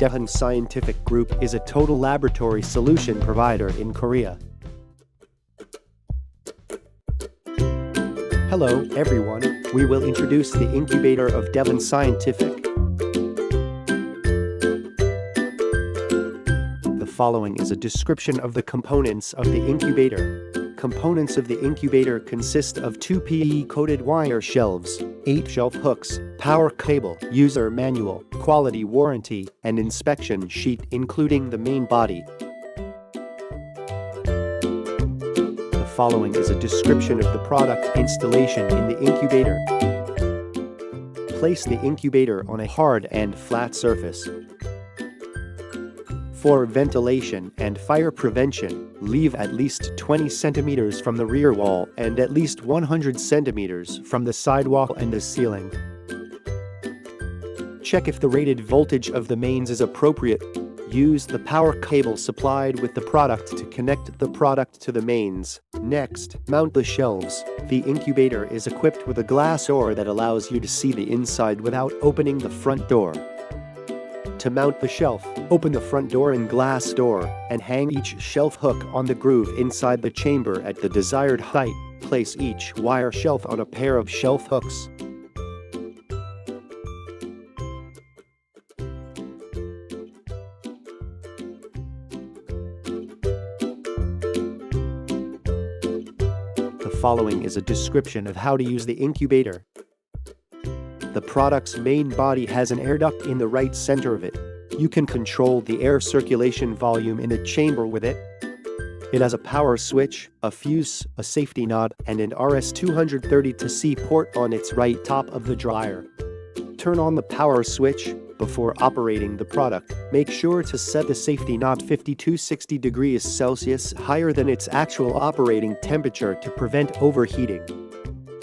Daihan Scientific Group is a total laboratory solution provider in Korea. Hello, everyone. We will introduce the incubator of Daihan Scientific. The following is a description of the components of the incubator. Components of the incubator consist of 2 PE-coated wire shelves, 8 shelf hooks, power cable, user manual, quality warranty, and inspection sheet including the main body. The following is a description of the product installation in the incubator. Place the incubator on a hard and flat surface. For ventilation and fire prevention, leave at least 20 centimeters from the rear wall and at least 100 centimeters from the sidewall and the ceiling. Check if the rated voltage of the mains is appropriate. Use the power cable supplied with the product to connect the product to the mains. Next, mount the shelves. The incubator is equipped with a glass door that allows you to see the inside without opening the front door. To mount the shelf, open the front door and glass door, and hang each shelf hook on the groove inside the chamber at the desired height. Place each wire shelf on a pair of shelf hooks. The following is a description of how to use the incubator. The product's main body has an air duct in the right center of it. You can control the air circulation volume in the chamber with it. It has a power switch, a fuse, a safety knob, and an RS-232C port on its right top of the dryer. Turn on the power switch. Before operating the product, make sure to set the safety knob 50-60 degrees Celsius higher than its actual operating temperature to prevent overheating.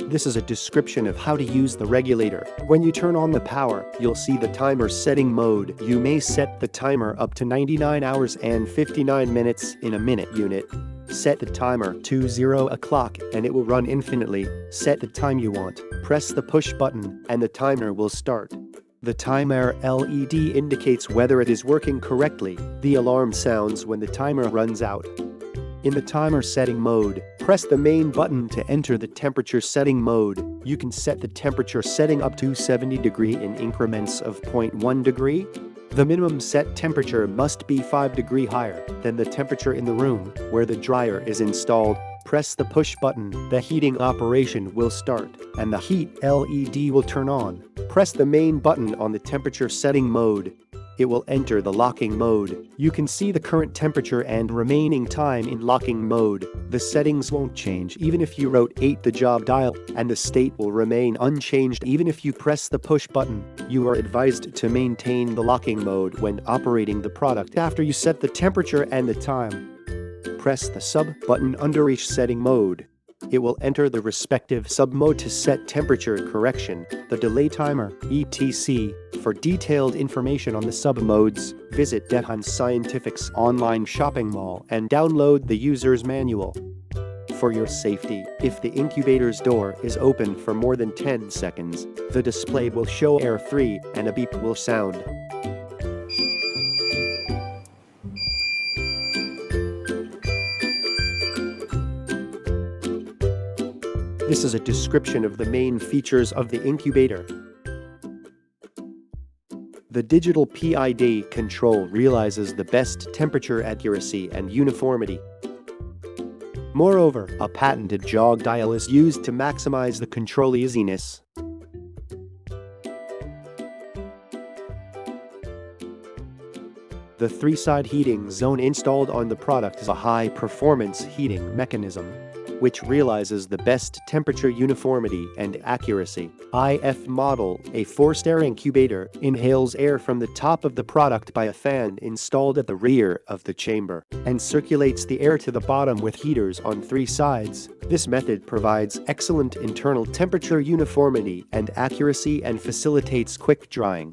This is a description of how to use the regulator. When you turn on the power, you'll see the timer setting mode. You may set the timer up to 99 hours and 59 minutes in a minute unit. Set the timer to 0 o'clock and it will run infinitely. Set the time you want. Press the push button and the timer will start. The timer LED indicates whether it is working correctly. The alarm sounds when the timer runs out. In the timer setting mode, press the main button to enter the temperature setting mode. You can set the temperature setting up to 70 degrees in increments of 0.1 degree. The minimum set temperature must be 5 degrees higher than the temperature in the room where the dryer is installed. Press the push button, the heating operation will start, and the heat LED will turn on. Press the main button on the temperature setting mode. It will enter the locking mode. You can see the current temperature and remaining time in locking mode. The settings won't change even if you rotate the job dial, and the state will remain unchanged even if you press the push button. You are advised to maintain the locking mode when operating the product after you set the temperature and the time. Press the sub button under each setting mode. It will enter the respective sub-mode to set temperature correction, the delay timer, etc. For detailed information on the sub-modes, visit Daihan Scientific's online shopping mall and download the user's manual. For your safety, if the incubator's door is open for more than 10 seconds, the display will show air free and a beep will sound. This is a description of the main features of the incubator. The digital PID control realizes the best temperature accuracy and uniformity. Moreover, a patented jog dial is used to maximize the control easiness. The 3-side heating zone installed on the product is a high-performance heating mechanism, which realizes the best temperature uniformity and accuracy. IF model, a forced air incubator, inhales air from the top of the product by a fan installed at the rear of the chamber, and circulates the air to the bottom with heaters on 3 sides. This method provides excellent internal temperature uniformity and accuracy and facilitates quick drying.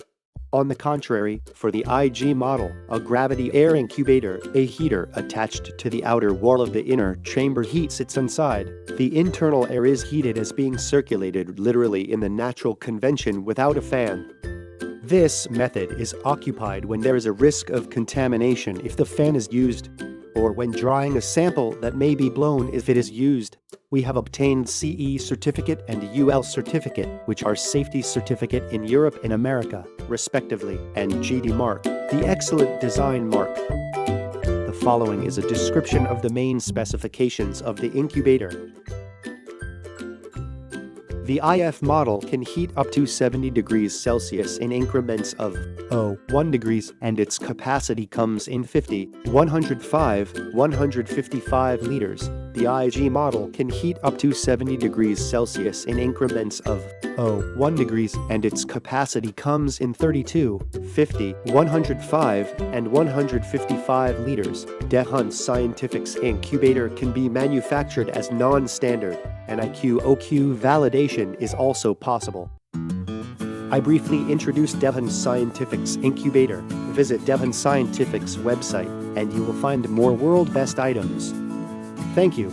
On the contrary, for the IG model, a gravity air incubator, a heater attached to the outer wall of the inner chamber heats its inside. The internal air is heated as being circulated literally in the natural convention without a fan. This method is occupied when there is a risk of contamination if the fan is used, or when drying a sample that may be blown if it is used. We have obtained CE certificate and UL certificate, which are safety certificate in Europe and America, respectively, and GD mark, the excellent design mark. The following is a description of the main specifications of the incubator. The IF model can heat up to 70 degrees Celsius in increments of 1 degrees, and its capacity comes in 50, 105, 155 liters. The IG model can heat up to 70 degrees Celsius in increments of 1 degrees, and its capacity comes in 32, 50, 105, and 155 liters. Daihan Scientific's incubator can be manufactured as non-standard, and IQ/OQ validation is also possible. I briefly introduced Daihan Scientific's incubator. Visit Daihan Scientific's website, and you will find more world-best items. Thank you.